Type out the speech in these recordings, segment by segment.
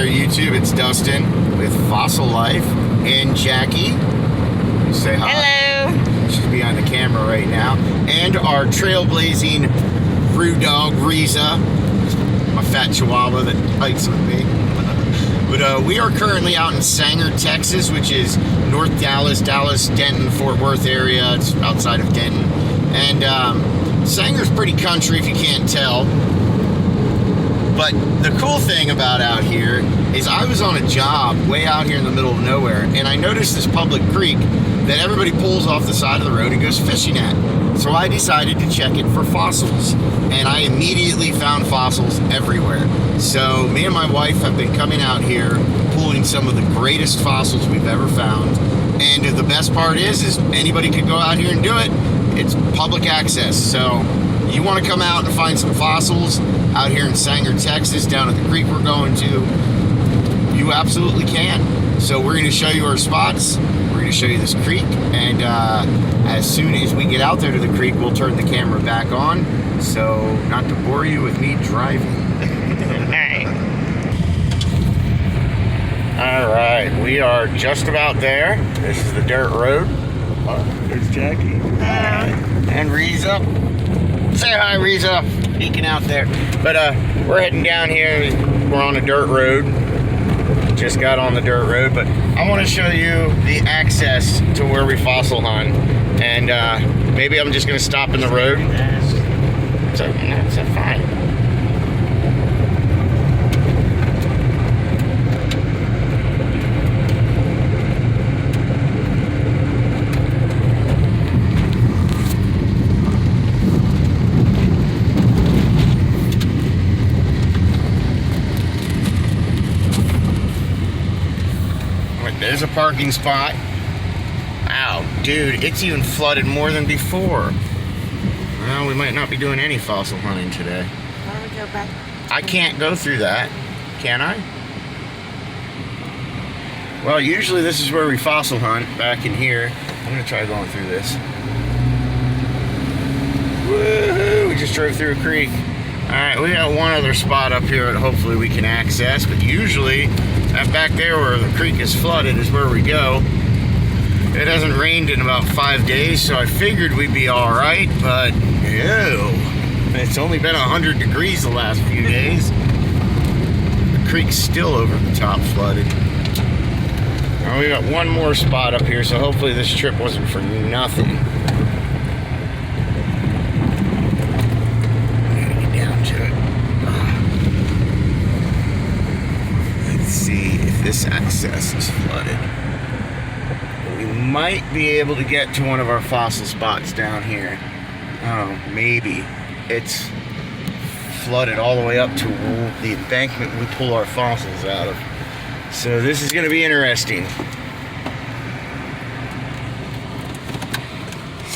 there, YouTube. It's Dustin with Fossil Life and Jackie. Say hi. Hello. She's behind the camera right now. And our trailblazing brew dog, Riza, my fat chihuahua that hikes with me. But we are currently out in Sanger, Texas, which is North Dallas, Denton, Fort Worth area. It's outside of Denton. And Sanger's pretty country if you can't tell. But the cool thing about out here is I was on a job way out here in the middle of nowhere, and I noticed this public creek that everybody pulls off the side of the road and goes fishing at. So I decided to check it for fossils, and I immediately found fossils everywhere. So me and my wife have been coming out here pulling some of the greatest fossils we've ever found. And the best part is anybody could go out here and do it. It's public access. So you want to come out and find some fossils out here in Sanger, Texas, down at the creek we're going to, you absolutely can. So we're going to show you our spots. We're going to show you this creek, and as soon as we get out there to the creek, we'll turn the camera back on. So not to bore you with me driving. All right, we are just about there. This is the dirt road. There's Jackie. And Riza. Say hi, Riza. Peeking out there. But we're heading down here. We're on a dirt road. Just got on the dirt road, but I want to show you the access to where we fossil hunt. And maybe I'm just going to stop in the road. It's fine. There's a parking spot. Wow, dude, it's even flooded more than before. Well, we might not be doing any fossil hunting today. Why don't we go back? I can't go through that, can I? Well, usually this is where we fossil hunt, back in here. I'm gonna try going through this. Woohoo! We just drove through a creek. All right, we got one other spot up here that hopefully we can access, but usually that back there where the creek is flooded is where we go. It hasn't rained in about 5 days, so I figured we'd be all right, but ew. It's only been 100 degrees the last few days. The creek's still over the top flooded. Now we got one more spot up here, so hopefully this trip wasn't for nothing. This access is flooded. We might be able to get to one of our fossil spots down here. Oh, maybe. It's flooded all the way up to the embankment we pull our fossils out of. So this is going to be interesting.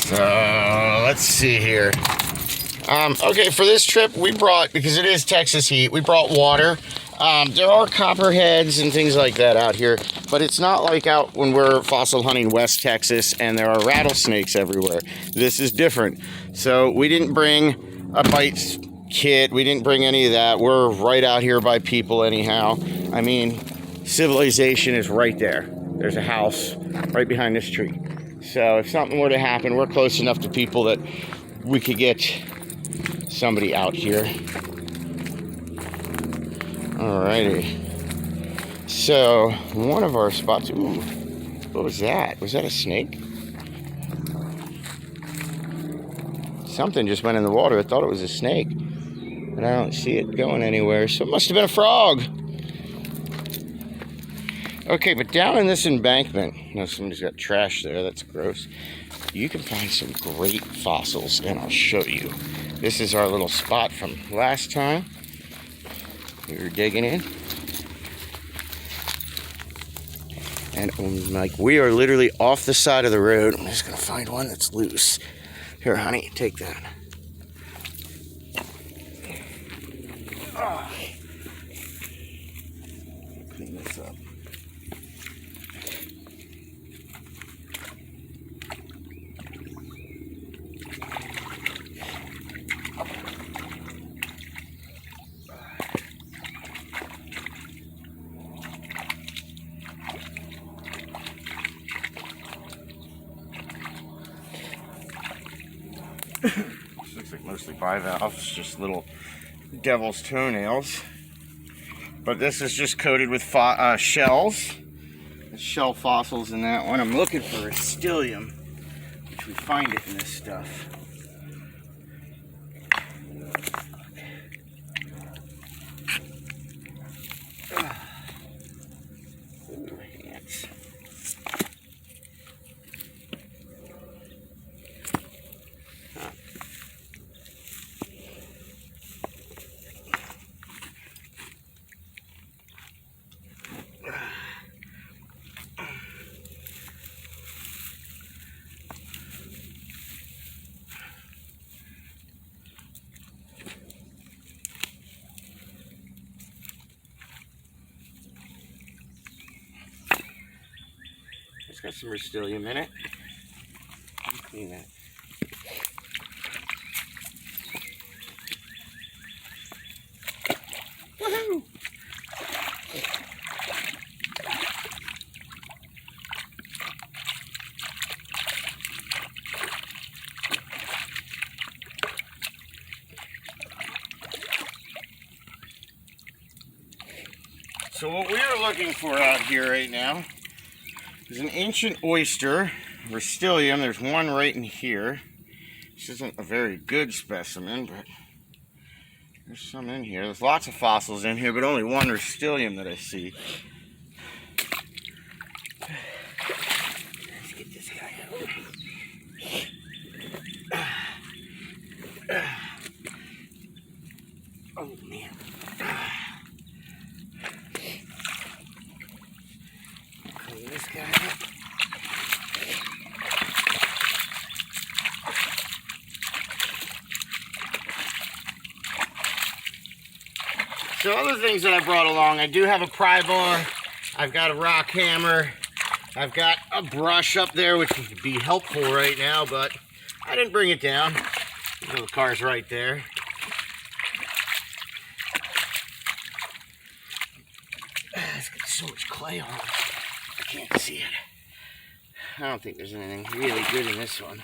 So let's see here. Okay, for this trip we brought, because it is Texas heat, we brought water. There are copperheads and things like that out here, but it's not like out when we're fossil hunting West Texas and there are rattlesnakes everywhere. This is different. So we didn't bring a bite kit. We didn't bring any of that. We're right out here by people anyhow. I mean, civilization is right there. There's a house right behind this tree. So if something were to happen, we're close enough to people that we could get somebody out here. Alrighty. So one of our spots. Ooh, what was that? Was that a snake? Something just went in the water. I thought it was a snake, but I don't see it going anywhere. So it must have been a frog. Okay, but down in this embankment, somebody's got trash there. That's gross. You can find some great fossils, and I'll show you. This is our little spot from last time. We were digging in, and we are literally off the side of the road. I'm just gonna find one that's loose. Here, honey, take that. Clean this up. This looks like mostly bivalves, just little devil's toenails. But this is just coated with shells. There's shell fossils in that one. I'm looking for rastellum, which we find it in this stuff. Ooh, ants. It's got some rastellum in it. Let me clean that. Woohoo! So what we are looking for out here right now is an ancient oyster, rastellum. There's one right in here. This isn't a very good specimen, but there's some in here. There's lots of fossils in here, but only one rastellum that I see. Let's get this guy out. Oh man. Clean this guy up. So other things that I brought along, I do have a pry bar, I've got a rock hammer, I've got a brush up there which would be helpful right now, but I didn't bring it down. The car's right there. It's got so much clay on it, I can't see it. I don't think there's anything really good in this one.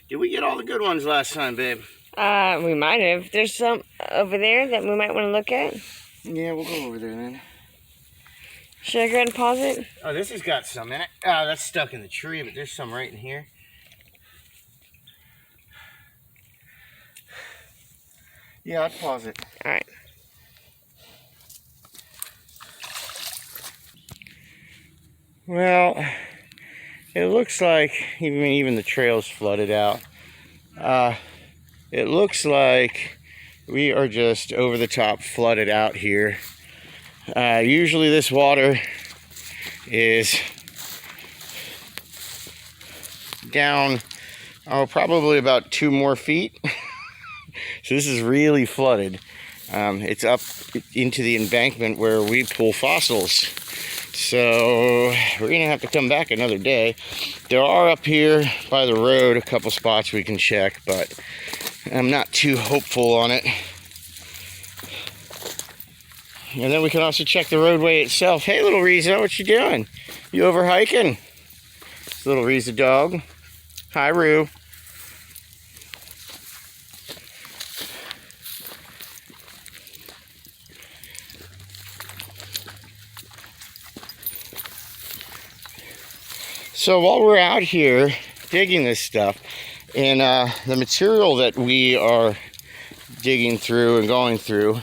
Did we get all the good ones last time, babe? We might have. There's some over there that we might want to look at. Yeah, we'll go over there then. Should I go ahead and pause it? Oh, this has got some in it. Oh, that's stuck in the tree, but there's some right in here. Yeah, I'd pause it. All right. Well, it looks like even the trail's flooded out. It looks like we are just over the top flooded out here. Usually this water is down, probably about 2 more feet. So this is really flooded. It's up into the embankment where we pull fossils. So we're gonna have to come back another day. There are up here by the road a couple spots we can check, but I'm not too hopeful on it. And then we can also check the roadway itself. Hey, little Riza, what you doing? You over hiking? It's little Riza dog. Hi, Roo. So while we're out here digging this stuff, and the material that we are digging through and going through,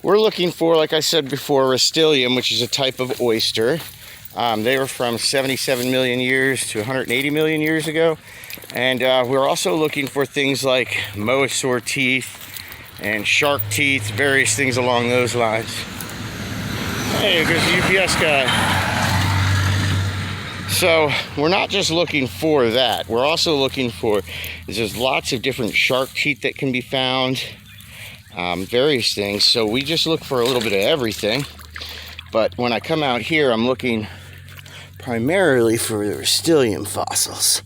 we're looking for, like I said before, rastellum, which is a type of oyster. They were from 77 million years to 180 million years ago. And we're also looking for things like mosasaur teeth and shark teeth, various things along those lines. Hey, there's the UPS guy. So we're not just looking for that. We're also looking for, there's lots of different shark teeth that can be found, various things. So we just look for a little bit of everything. But when I come out here, I'm looking primarily for the rastellum fossils.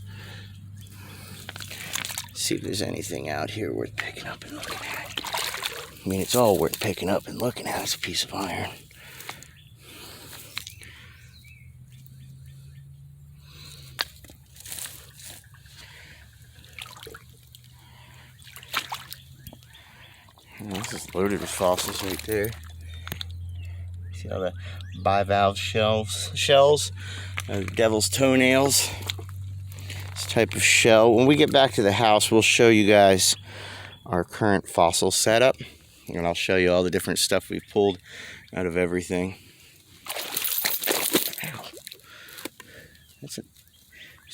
See if there's anything out here worth picking up and looking at. I mean, it's all worth picking up and looking at. It's a piece of iron. This is loaded with fossils right there. See all the bivalve shells, devil's toenails. This type of shell. When we get back to the house, we'll show you guys our current fossil setup, and I'll show you all the different stuff we've pulled out of everything. There's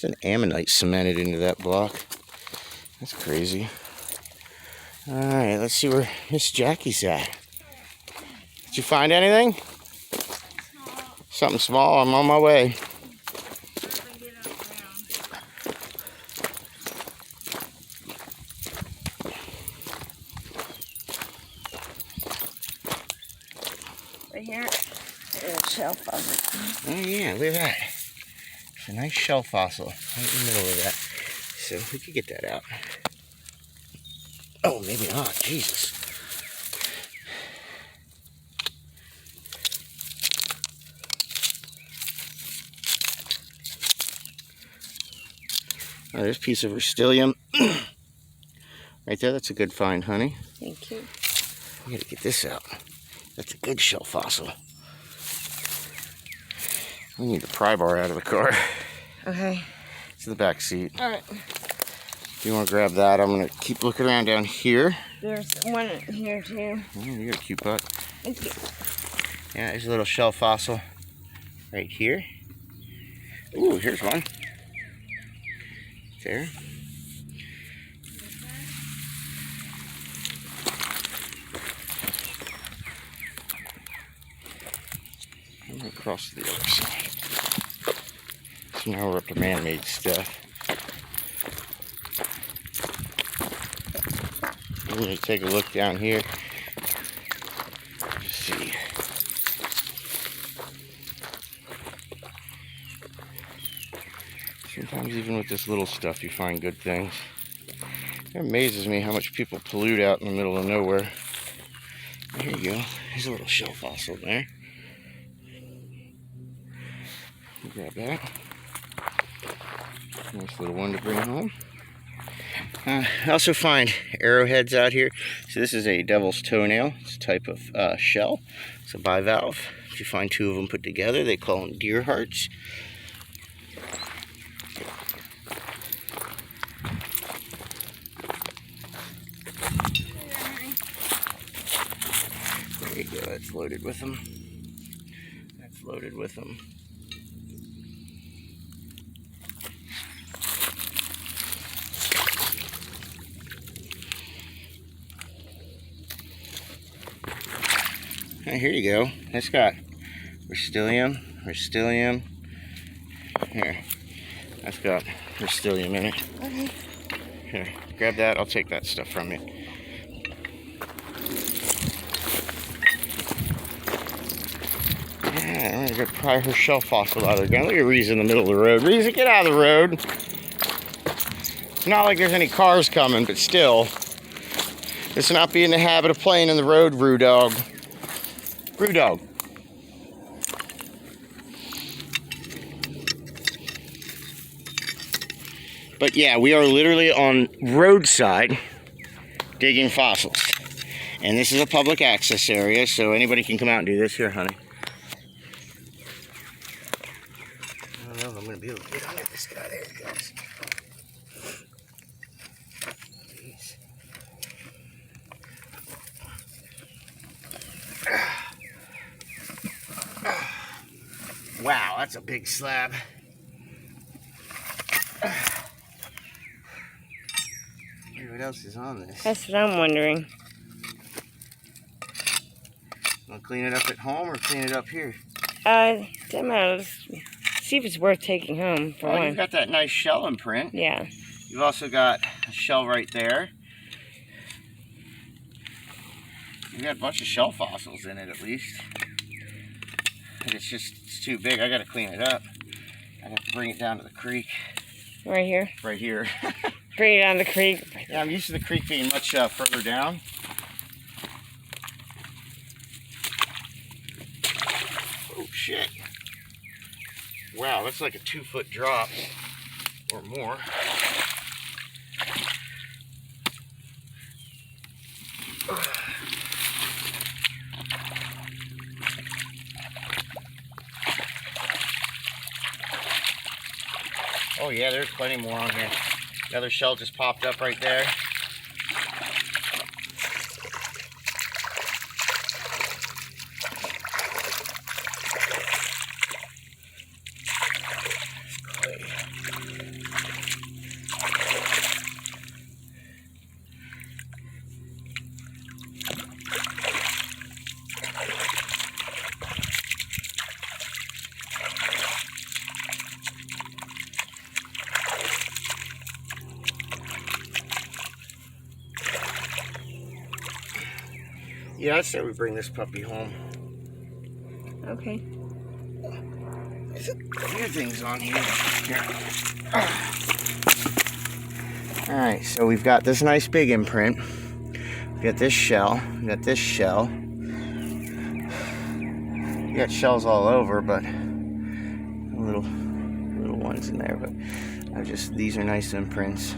an ammonite cemented into that block. That's crazy. Alright, let's see where Miss Jackie's at. Did you find anything? Something small? I'm on my way. Right here, there's a shell fossil. Oh yeah, look at that. It's a nice shell fossil right in the middle of that. So we could get that out. Oh, maybe not. Jesus. Oh, there's a piece of rastellum. Right there, that's a good find, honey. Thank you. We gotta get this out. That's a good shell fossil. We need the pry bar out of the car. Okay. It's in the back seat. Alright. If you want to grab that, I'm going to keep looking around down here. There's one here too. Oh, you got a cute butt. Thank you. Yeah, there's a little shell fossil right here. Ooh, here's one. There. I'm going to cross to the other side. So now we're up to man-made stuff. I'm going to take a look down here. Just see. Sometimes even with this little stuff you find good things. It amazes me how much people pollute out in the middle of nowhere. There you go. There's a little shell fossil there. Grab that. Nice little one to bring home. I also find arrowheads out here. So this is a devil's toenail. It's a type of shell. It's a bivalve. If you find two of them put together, they call them deer hearts. There you go. That's loaded with them. That's loaded with them. Here you go. That's got rastellum. Here. That's got rastellum in it. Okay. Here, grab that. I'll take that stuff from you. Yeah, I'm gonna go pry her shell fossil out of the ground. Look at Riza in the middle of the road. Riza, get out of the road. It's not like there's any cars coming, but still. Let's not be in the habit of playing in the road, Roo dog. Roo dog. But yeah, we are literally on roadside digging fossils. And this is a public access area, so anybody can come out and do this. Here, honey. I don't know if I'm going to be able to get under this guy. There he goes. Jeez. Wow, that's a big slab. What else is on this? That's what I'm wondering. Want to clean it up at home or clean it up here? Doesn't matter. Let's see if it's worth taking home for Oh, one. you've got that nice shell imprint. Yeah. You've also got a shell right there. You've got a bunch of shell fossils in it at least. And it's too big. I got to clean it up. I have to bring it down to the creek. Right here? Right here. Bring it down the creek. Yeah, I'm used to the creek being much further down. Oh shit. Wow, that's like a 2-foot drop or more. Oh yeah, there's plenty more on here. Another shell just popped up right there. Yeah, I'd say we bring this puppy home. Okay. There's a few things on here. Alright, so we've got this nice big imprint. We've got this shell. We've got this shell. We got shells all over, but little ones in there. But these are nice imprints. I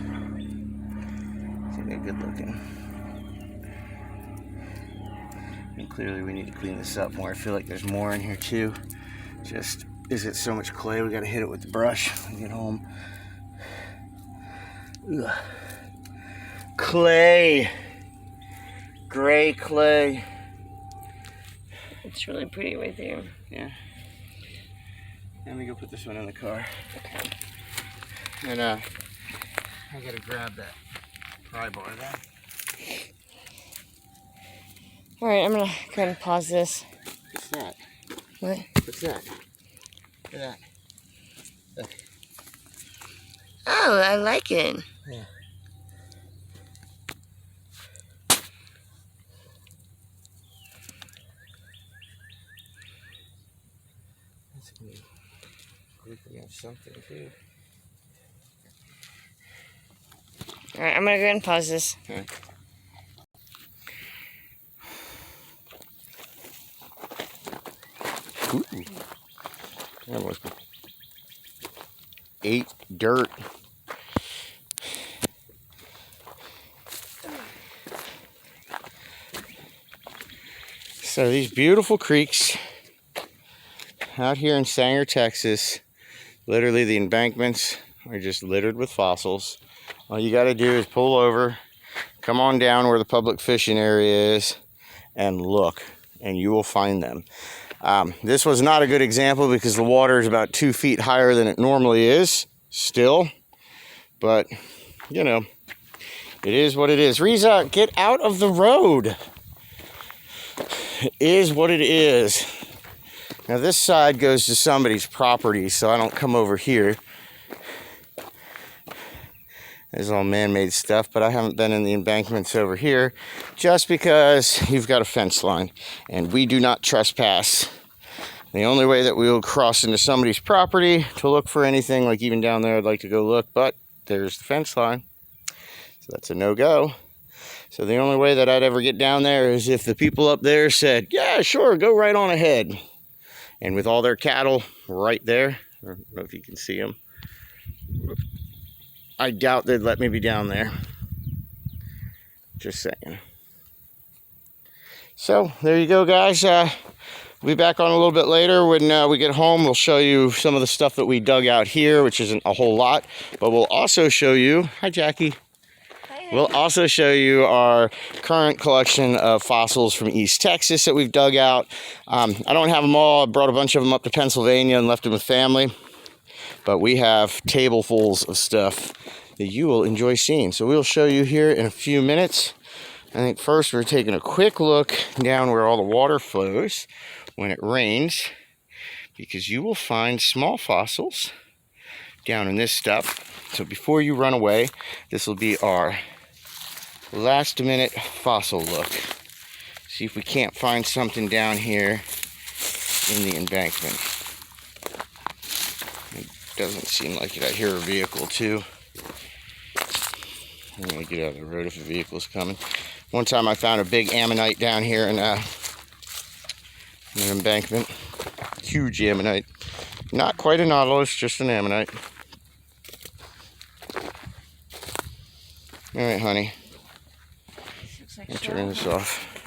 think they're good looking. And clearly we need to clean this up more. I feel like there's more in here too. Just, is it so much clay? We gotta hit it with the brush when we get home. Ugh. Clay. Gray clay. It's really pretty right there. Yeah. Let me go put this one in the car. Okay. And I gotta grab that pry bar there. Alright, I'm gonna go ahead and pause this. What's that? What? What's that? Look at that. Look. Oh, I like it. Yeah. That's neat. We have something too. Alright, I'm gonna go ahead and pause this. Okay. Ooh. That was 8 dirt. So these beautiful creeks out here in Sanger, Texas, literally the embankments are just littered with fossils. All you got to do is pull over, come on down where the public fishing area is, and look, and you will find them. This was not a good example because the water is about 2 feet higher than it normally is, still. But, you know, it is what it is. Riza, get out of the road. It is what it is. Now this side goes to somebody's property, so I don't come over here. There's all man-made stuff, but I haven't been in the embankments over here just because you've got a fence line and we do not trespass. The only way that we will cross into somebody's property to look for anything, like even down there, I'd like to go look, but there's the fence line. So that's a no-go. So the only way that I'd ever get down there is if the people up there said, yeah, sure, go right on ahead. And with all their cattle right there, I don't know if you can see them, I doubt they'd let me be down there. Just saying. So, there you go, guys. We'll be back on a little bit later. When we get home, we'll show you some of the stuff that we dug out here, which isn't a whole lot. But we'll also show you... Hi, Jackie. Hi. We'll also show you our current collection of fossils from East Texas that we've dug out. I don't have them all. I brought a bunch of them up to Pennsylvania and left them with family. But we have tablefuls of stuff that you will enjoy seeing. So we'll show you here in a few minutes. I think first we're taking a quick look down where all the water flows when it rains, because you will find small fossils down in this stuff. So before you run away, this will be our last minute fossil look. See if we can't find something down here in the embankment. Doesn't seem like it. I hear a vehicle too. I'm gonna get out of the road if a vehicle's coming. One time I found a big ammonite down here in an embankment. Huge ammonite. Not quite a nautilus, just an ammonite. Alright, honey. Looks like I'll turn this off.